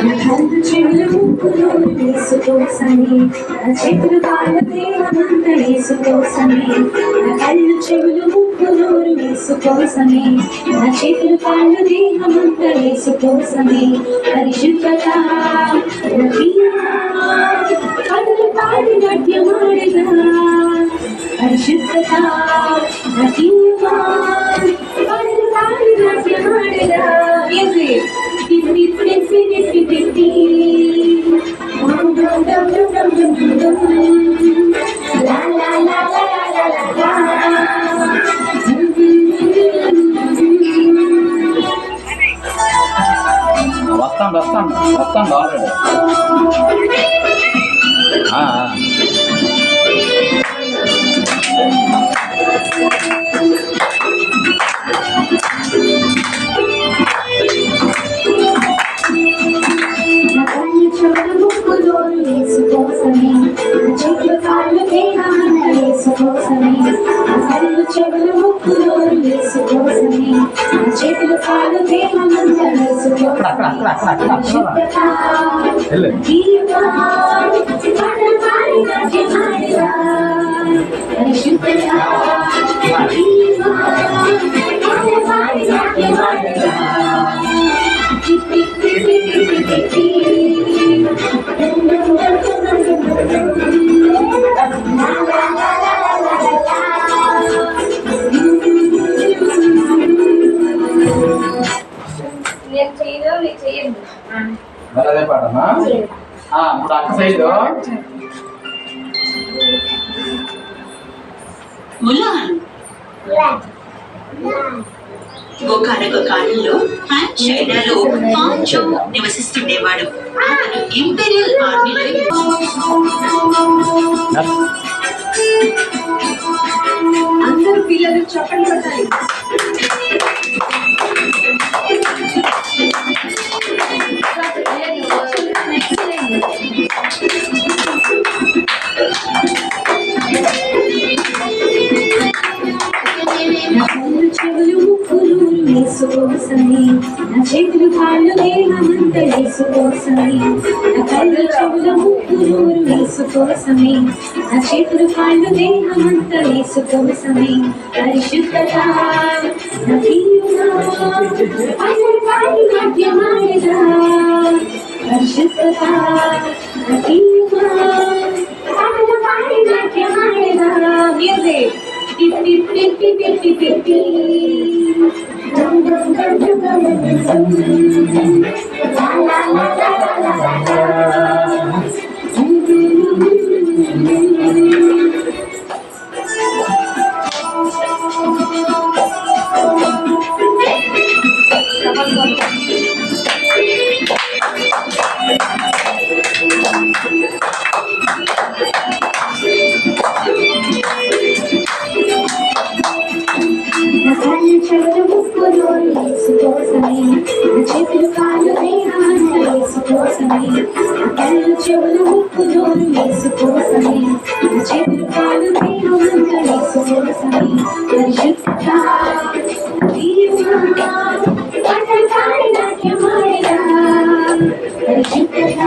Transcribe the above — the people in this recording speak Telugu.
చెవులు ముక్కులు వేసుకోసమే చేతులు కాళ్ళు దేహమంత వేసుకోసమే నా కళ్ళు చెవులు ముక్కులు వేసుకోసమే నా చేతులు కాళ్ళు దేహమంత వేసుకోసమే పరిశుద్ధత కథలు పాడి నాట్యమాడిగా పరిశుద్ధత కథలు పాడి నాట్యమాడిగా వస్తాను ఆల్రెడీ వేసుకోసమే చెట్లు కాళ్ళు దేహాన్ని వేసుకోసమే కళ్ళు చెవులు ముక్కులు వేసుకోసమే చేతులు కాళ్ళు దేహమంతా అదే పాటమా ఇప్పుడు అక్క సైడ్ ఒకనొక కాలంలో చైనాలో పాంచో నివసిస్తుండేవాడు. ఇంపీరియల్ ఆర్మీలో అందరూ పిల్లలు చప్పట్లు కొట్టాలి. చెవులు ముక్కులు వేసుకోసమే నా చేతులు కాళ్ళు దేహమంత వేసుకోసమే నా కళ్ళు చెవులు ముక్కులు వేసుకోసమే నా చేతులు కాళ్ళు దేహమంత వేసుకోసమే పరిశుద్ధత నాట్యమాడిగా పరిశుద్ధత నాట్యమాడిగా మ్యూజిక్ చెవులు ముక్కులు వేసుకోసమే చేతులు కాళ్ళు దేహాన్ని వేసుకోసమే కళ్ళు చెవులు ముక్కులు వేసుకోసమే చేతులు కాళ్ళు దేహమంతా వేసుకోసమే పరిశుద్ధత నాట్యమాడిగా పరిశుద్ధత